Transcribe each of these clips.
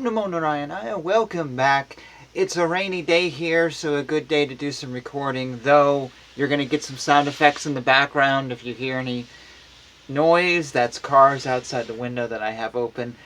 Namo Narayana, welcome back. It's a rainy day here, so a good day to do some recording, though you're going to get some sound effects in the background. If you hear any noise, that's cars outside the window that I have open.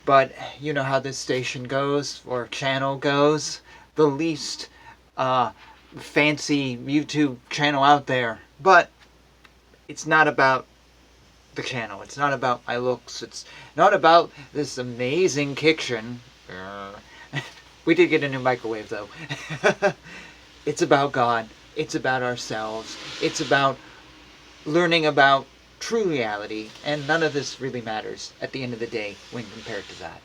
But you know how this station goes, or channel goes. The least fancy YouTube channel out there. But it's not about the channel. It's not about my looks. It's not about this amazing kitchen. We did get a new microwave, though. It's about God. It's about ourselves. It's about learning about true reality. And none of this really matters at the end of the day when compared to that.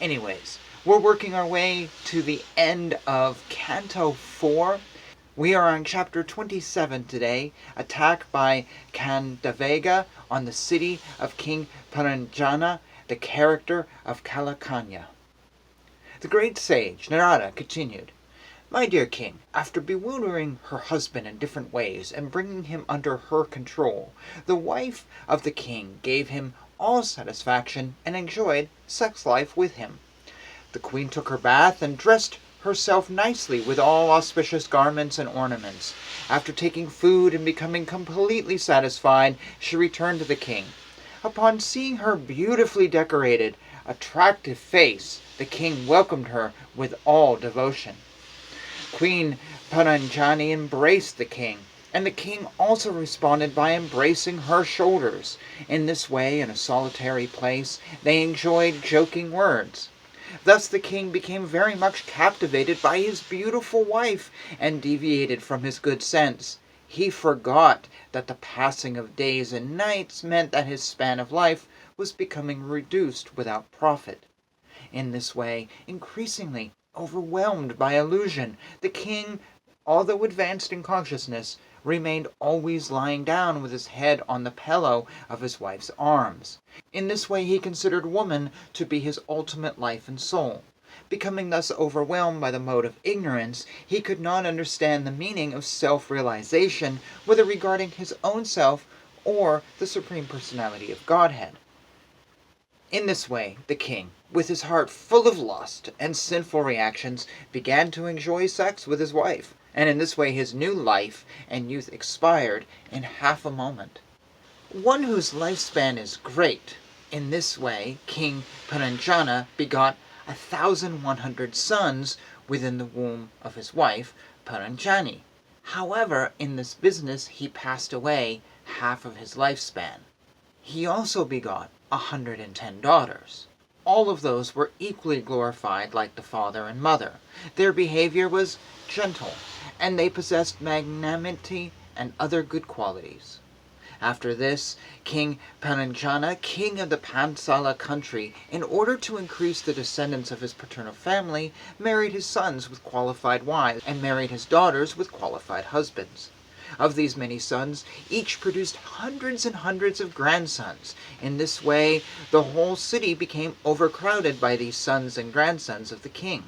Anyways, we're working our way to the end of Canto 4. We are on chapter 27 today, attack by Candavega on the city of King Puranjana, the character of Kalakanya. The great sage Narada continued, "My dear king, after bewildering her husband in different ways and bringing him under her control, the wife of the king gave him all satisfaction and enjoyed sex life with him. The queen took her bath and dressed herself nicely with all auspicious garments and ornaments. After taking food and becoming completely satisfied, she returned to the king. Upon seeing her beautifully decorated, attractive face, the king welcomed her with all devotion. Queen Puranjani embraced the king, and the king also responded by embracing her shoulders. In this way, in a solitary place, they enjoyed joking words. Thus the king became very much captivated by his beautiful wife and deviated from his good sense. He forgot that the passing of days and nights meant that his span of life was becoming reduced without profit. In this way, increasingly overwhelmed by illusion, the king, although advanced in consciousness, remained always lying down with his head on the pillow of his wife's arms. In this way he considered woman to be his ultimate life and soul. Becoming thus overwhelmed by the mode of ignorance, he could not understand the meaning of self-realization, whether regarding his own self or the Supreme Personality of Godhead. In this way, the king, with his heart full of lust and sinful reactions, began to enjoy sex with his wife, and in this way his new life and youth expired in half a moment. One whose lifespan is great. In this way, King Puranjana begot 1,100 sons within the womb of his wife, Puranjani. However, in this business he passed away half of his lifespan. He also begot 110 daughters. All of those were equally glorified like the father and mother. Their behavior was gentle, and they possessed magnanimity and other good qualities. After this, King Puranjana, king of the Pansala country, in order to increase the descendants of his paternal family, married his sons with qualified wives, and married his daughters with qualified husbands. Of these many sons, each produced hundreds and hundreds of grandsons. In this way, the whole city became overcrowded by these sons and grandsons of the king.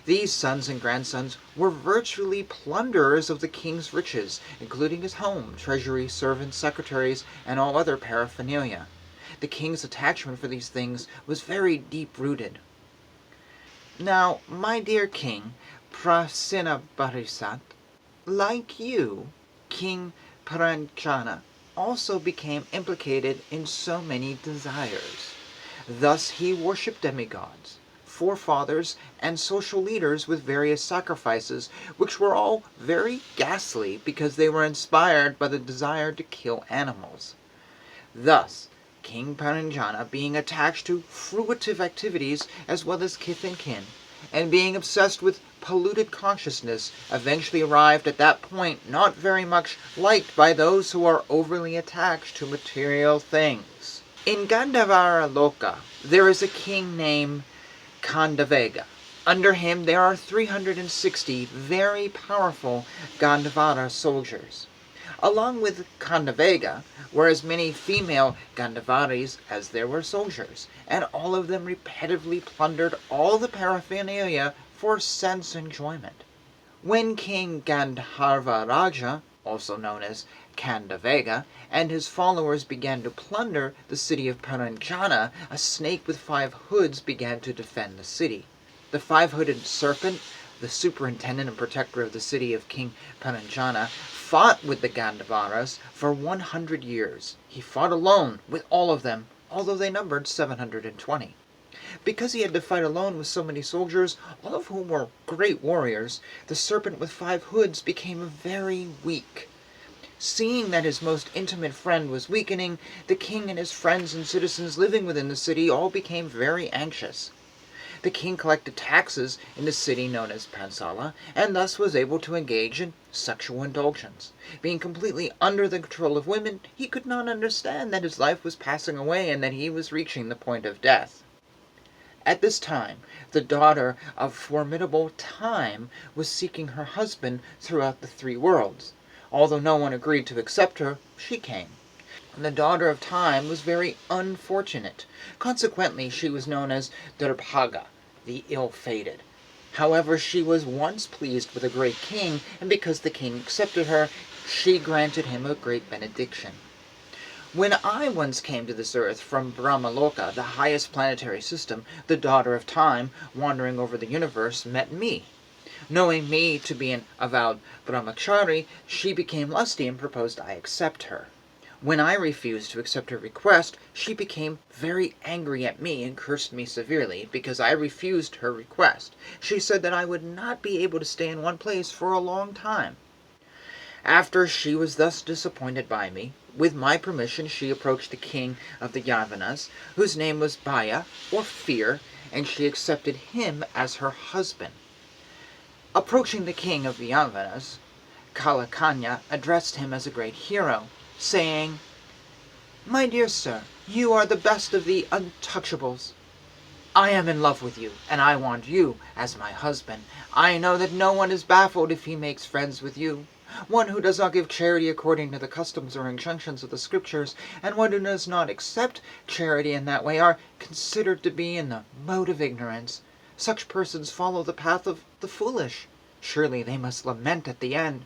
These sons and grandsons were virtually plunderers of the king's riches, including his home, treasury, servants, secretaries, and all other paraphernalia. The king's attachment for these things was very deep-rooted. Now, my dear king, Prasinabharisat, like you, King Puranjana also became implicated in so many desires. Thus he worshipped demigods, forefathers, and social leaders with various sacrifices, which were all very ghastly because they were inspired by the desire to kill animals. Thus, King Puranjana, being attached to fruitive activities as well as kith and kin, and being obsessed with polluted consciousness, eventually arrived at that point not very much liked by those who are overly attached to material things. In Gandhavara Loka, there is a king named Candavega. Under him there are 360 very powerful Gandhavara soldiers. Along with Candavega were as many female Gandhavaris as there were soldiers, and all of them repetitively plundered all the paraphernalia for sense enjoyment. When King Gandharva Raja, also known as Candavega, and his followers began to plunder the city of Puranjana, a snake with 5 hoods began to defend the city. The 5-hooded serpent, the superintendent and protector of the city of King Puranjana, fought with the Gandhavaras for 100 years. He fought alone with all of them, although they numbered 720. Because he had to fight alone with so many soldiers, all of whom were great warriors, the serpent with 5 hoods became very weak. Seeing that his most intimate friend was weakening, the king and his friends and citizens living within the city all became very anxious. The king collected taxes in the city known as Pansala, and thus was able to engage in sexual indulgence. Being completely under the control of women, he could not understand that his life was passing away and that he was reaching the point of death. At this time, the daughter of formidable Time was seeking her husband throughout the 3 worlds. Although no one agreed to accept her, she came. The daughter of Time was very unfortunate. Consequently, she was known as Durbhaga, the ill-fated. However, she was once pleased with a great king, and because the king accepted her, she granted him a great benediction. When I once came to this earth from Brahmaloka, the highest planetary system, the daughter of Time, wandering over the universe, met me. Knowing me to be an avowed brahmachari, she became lusty and proposed I accept her. When I refused to accept her request, she became very angry at me and cursed me severely because I refused her request. She said that I would not be able to stay in one place for a long time. After she was thus disappointed by me, with my permission she approached the king of the Yavanas, whose name was Bhaya, or Fear, and she accepted him as her husband. Approaching the king of the Yavanas, Kalakanya addressed him as a great hero, saying, "My dear sir, you are the best of the untouchables. I am in love with you, and I want you as my husband. I know that no one is baffled if he makes friends with you. One who does not give charity according to the customs or injunctions of the scriptures, and one who does not accept charity in that way, are considered to be in the mode of ignorance. Such persons follow the path of the foolish. Surely they must lament at the end.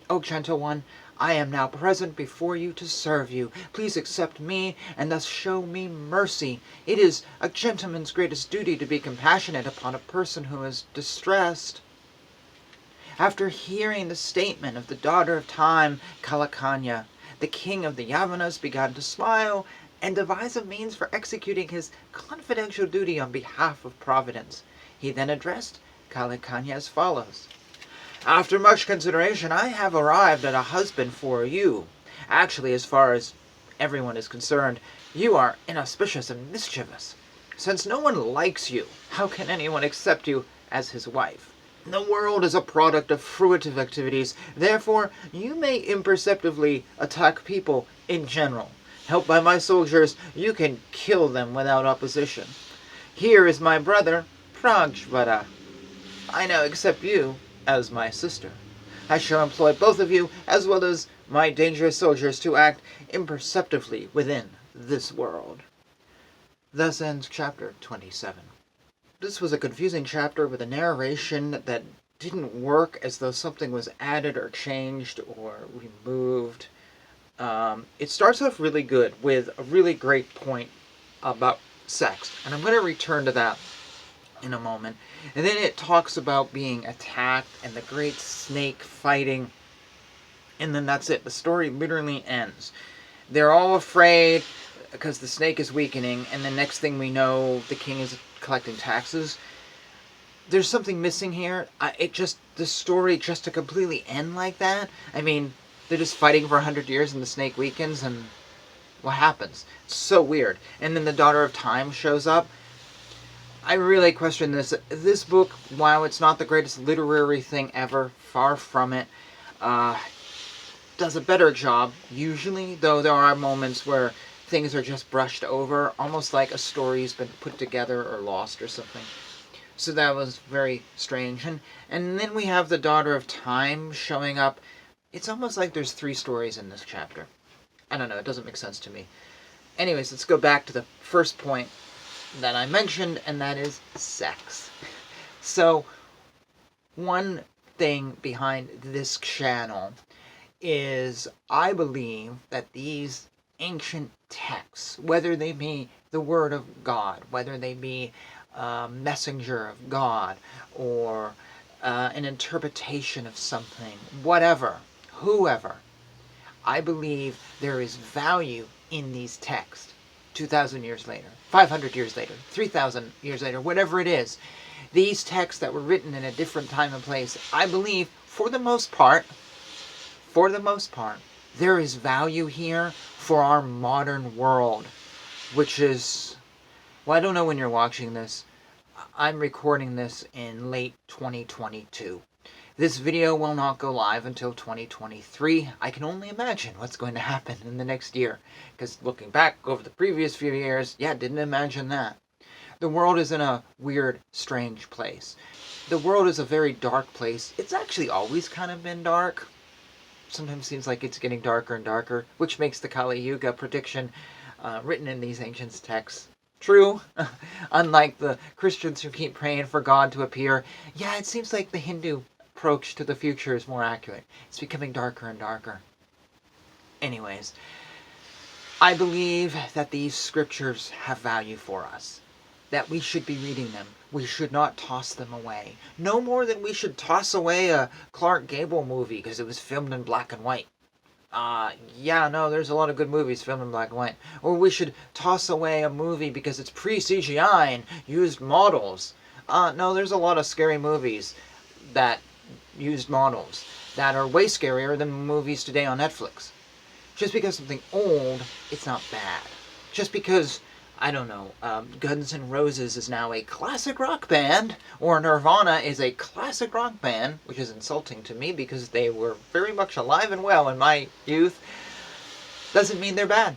O gentle one, I am now present before you to serve you. Please accept me, and thus show me mercy. It is a gentleman's greatest duty to be compassionate upon a person who is distressed." After hearing the statement of the daughter of Time, Kalakanya, the king of the Yavanas began to smile and devise a means for executing his confidential duty on behalf of Providence. He then addressed Kalakanya as follows. "After much consideration, I have arrived at a husband for you. Actually, as far as everyone is concerned, you are inauspicious and mischievous. Since no one likes you, how can anyone accept you as his wife? The world is a product of fruitive activities, therefore you may imperceptibly attack people in general. Helped by my soldiers, you can kill them without opposition. Here is my brother, Prajvara. I now accept you as my sister. I shall employ both of you, as well as my dangerous soldiers, to act imperceptibly within this world." Thus ends chapter 27. This was a confusing chapter with a narration that didn't work, as though something was added or changed or removed. It starts off really good with a really great point about sex, and I'm going to return to that in a moment. And then it talks about being attacked and the great snake fighting, and then that's it. The story literally ends. They're all afraid because the snake is weakening, and the next thing we know, the king is collecting taxes. There's something missing here. The story just to completely end like that. I mean, they're just fighting for 100 years and the snake weakens, and what happens? It's so weird. And then the daughter of Time shows up. I really question this. This book, while it's not the greatest literary thing ever, far from it, does a better job, usually, though there are moments where things are just brushed over, almost like a story's been put together or lost or something. So that was very strange. And then we have the daughter of Time showing up. It's almost like there's 3 stories in this chapter. I don't know, it doesn't make sense to me. Anyways, let's go back to the first point that I mentioned, and that is sex. So, one thing behind this channel is I believe that these ancient texts, whether they be the Word of God, whether they be a messenger of God, or an interpretation of something, whatever, whoever, I believe there is value in these texts 2,000 years later, 500 years later, 3,000 years later, whatever it is. These texts that were written in a different time and place, I believe, for the most part, there is value here for our modern world, which is, well, I don't know when you're watching this. I'm recording this in late 2022. This video will not go live until 2023. I can only imagine what's going to happen in the next year, because looking back over the previous few years, didn't imagine that. The world is in a weird, strange place. The world is a very dark place. It's actually always kind of been dark. Sometimes seems like it's getting darker and darker, which makes the Kali Yuga prediction written in these ancient texts true. Unlike the Christians who keep praying for God to appear, it seems like the Hindu approach to the future is more accurate. It's becoming darker and darker. Anyways, I believe that these scriptures have value for us, that we should be reading them. We should not toss them away. No more than we should toss away a Clark Gable movie because it was filmed in black and white. There's a lot of good movies filmed in black and white. Or we should toss away a movie because it's pre-CGI and used models. No, there's a lot of scary movies that used models that are way scarier than movies today on Netflix. Just because something old, it's not bad. Just because, I don't know, Guns N' Roses is now a classic rock band, or Nirvana is a classic rock band, which is insulting to me because they were very much alive and well in my youth, doesn't mean they're bad,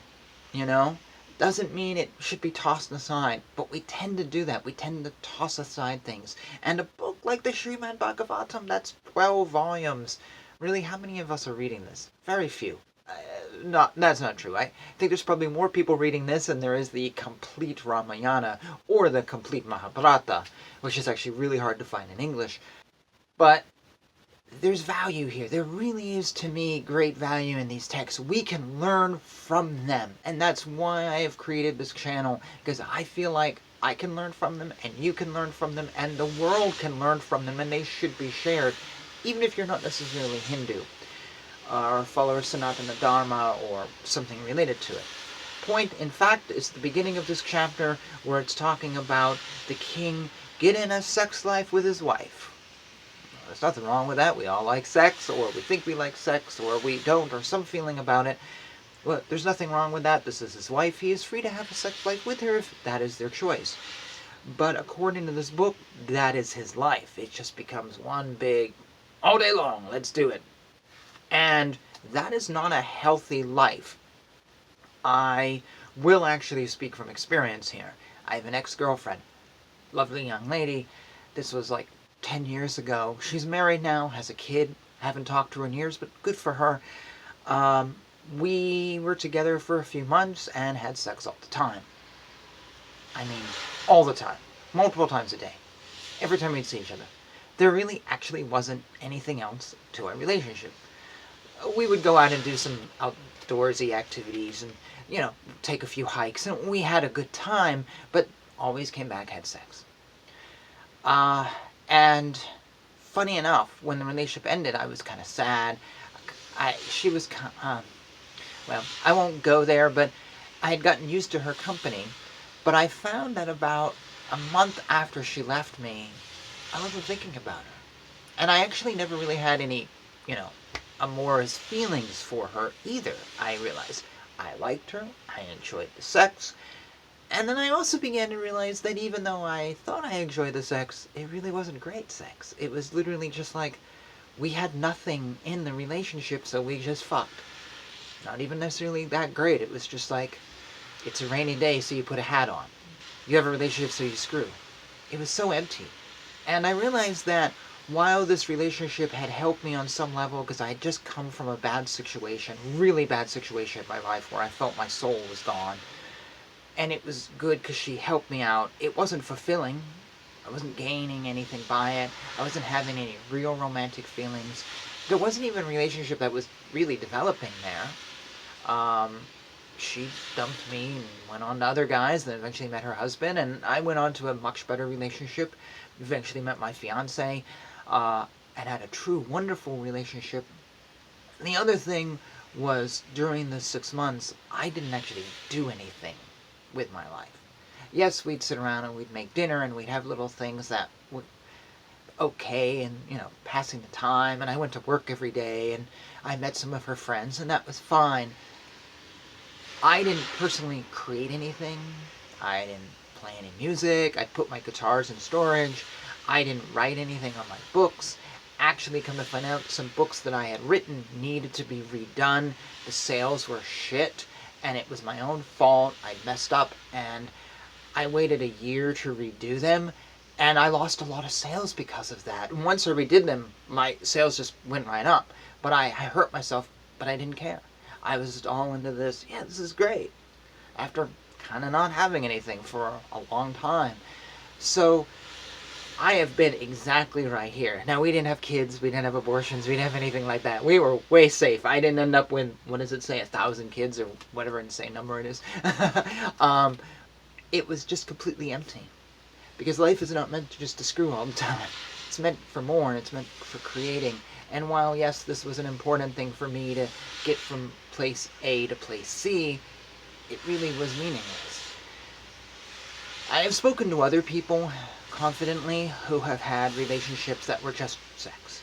Doesn't mean it should be tossed aside, but we tend to do that. We tend to toss aside things. And a book like the Srimad Bhagavatam, that's 12 volumes. Really, how many of us are reading this? Very few. That's not true. I think there's probably more people reading this than there is the complete Ramayana or the complete Mahabharata, which is actually really hard to find in English. But there's value here. There really is, to me, great value in these texts. We can learn from them. And that's why I have created this channel, because I feel like I can learn from them, and you can learn from them, and the world can learn from them, and they should be shared, even if you're not necessarily Hindu, or follower Sanatana Dharma, or something related to it. Point, in fact, is the beginning of this chapter, where it's talking about the king getting a sex life with his wife. There's nothing wrong with that. We all like sex, or we think we like sex, or we don't, or some feeling about it. Well, there's nothing wrong with that. This is his wife. He is free to have a sex life with her if that is their choice. But according to this book, that is his life. It just becomes one big, all day long, let's do it. And that is not a healthy life. I will actually speak from experience here. I have an ex-girlfriend, lovely young lady. This was like 10 years ago. She's married now, has a kid. Haven't talked to her in years, but good for her. We were together for a few months and had sex all the time. I mean, all the time. Multiple times a day. Every time we'd see each other. There really actually wasn't anything else to our relationship. We would go out and do some outdoorsy activities and, take a few hikes. And we had a good time, but always came back, had sex. And funny enough, when the relationship ended, I was kind of sad. She was, well, I won't go there, but I had gotten used to her company. But I found that about a month after she left me, I wasn't thinking about her. And I actually never really had any, amorous feelings for her either. I realized I liked her, I enjoyed the sex, and then I also began to realize that even though I thought I enjoyed the sex, it really wasn't great sex. It was literally just like, we had nothing in the relationship, so we just fucked. Not even necessarily that great. It was just like, it's a rainy day, so you put a hat on. You have a relationship, so you screw. It was so empty. And I realized that while this relationship had helped me on some level, because I had just come from a bad situation, really bad situation in my life, where I felt my soul was gone, and it was good because she helped me out, it wasn't fulfilling. I wasn't gaining anything by it. I wasn't having any real romantic feelings. there wasn't even a relationship that was really developing there. She dumped me and went on to other guys, then eventually met her husband, and I went on to a much better relationship, eventually met my fiance, and had a true wonderful relationship. And the other thing was, during the 6 months, I didn't actually do anything with my life. Yes, we'd sit around and we'd make dinner and we'd have little things that were okay and, passing the time, and I went to work every day and I met some of her friends and that was fine. I didn't personally create anything. I didn't play any music. I put my guitars in storage. I didn't write anything on my books. Actually, come to find out, some books that I had written needed to be redone. The sales were shit, and it was my own fault. I messed up, and I waited a year to redo them, and I lost a lot of sales because of that. And once I redid them, my sales just went right up. But I hurt myself, but I didn't care. I was all into this, yeah, this is great, after kind of not having anything for a long time. So I have been exactly right here. Now, we didn't have kids, we didn't have abortions, we didn't have anything like that. We were way safe. I didn't end up with, what does it say, 1,000 kids or whatever insane number it is. It was just completely empty. Because life is not meant to just to screw all the time. It's meant for more, and it's meant for creating. And while, yes, this was an important thing for me to get from place A to place C, it really was meaningless. I have spoken to other people confidently who have had relationships that were just sex.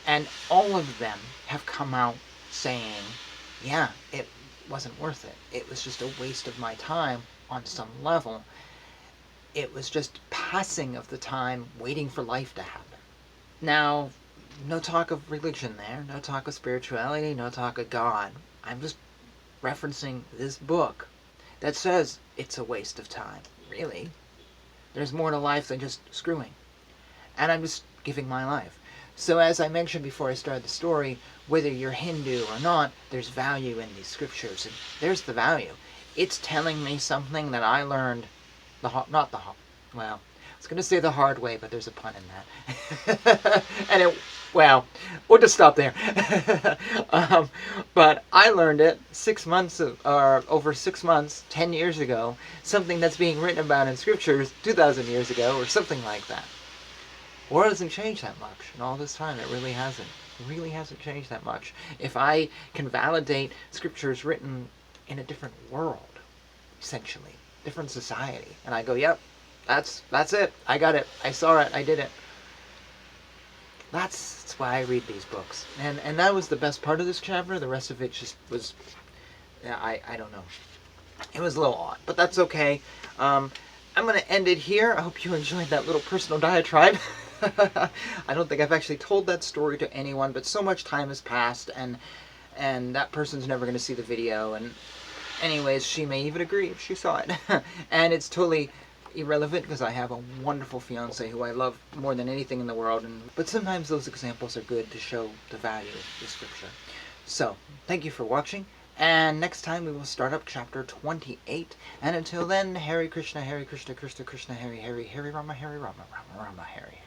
And all of them have come out saying, yeah, it wasn't worth it. It was just a waste of my time on some level. It was just passing of the time waiting for life to happen. Now, no talk of religion there, no talk of spirituality, no talk of God. I'm just referencing this book that says it's a waste of time. Really. There's more to life than just screwing. And I'm just giving my life. So as I mentioned before I started the story, whether you're Hindu or not, there's value in these scriptures. And there's the value. It's telling me something that I learned, I was going to say the hard way, but there's a pun in that. And we'll just stop there. But I learned it over 6 months, 10 years ago, something that's being written about in scriptures 2,000 years ago, or something like that. The world hasn't changed that much in all this time. It really hasn't. It really hasn't changed that much. If I can validate scriptures written in a different world, essentially, different society, and I go, yep, that's it. I got it. I saw it. I did it. That's why I read these books. And that was the best part of this chapter. The rest of it just was, I don't know. It was a little odd, but that's okay. I'm going to end it here. I hope you enjoyed that little personal diatribe. I don't think I've actually told that story to anyone, but so much time has passed, and that person's never going to see the video. And anyways, she may even agree if she saw it. And it's totally irrelevant because I have a wonderful fiance who I love more than anything in the world. But sometimes those examples are good to show the value of the scripture. So, thank you for watching. And next time we will start up chapter 28. And until then, Hare Krishna, Krishna Krishna, Hare Hare, Hare Rama, Hare Rama, Rama Rama, Hare Hare.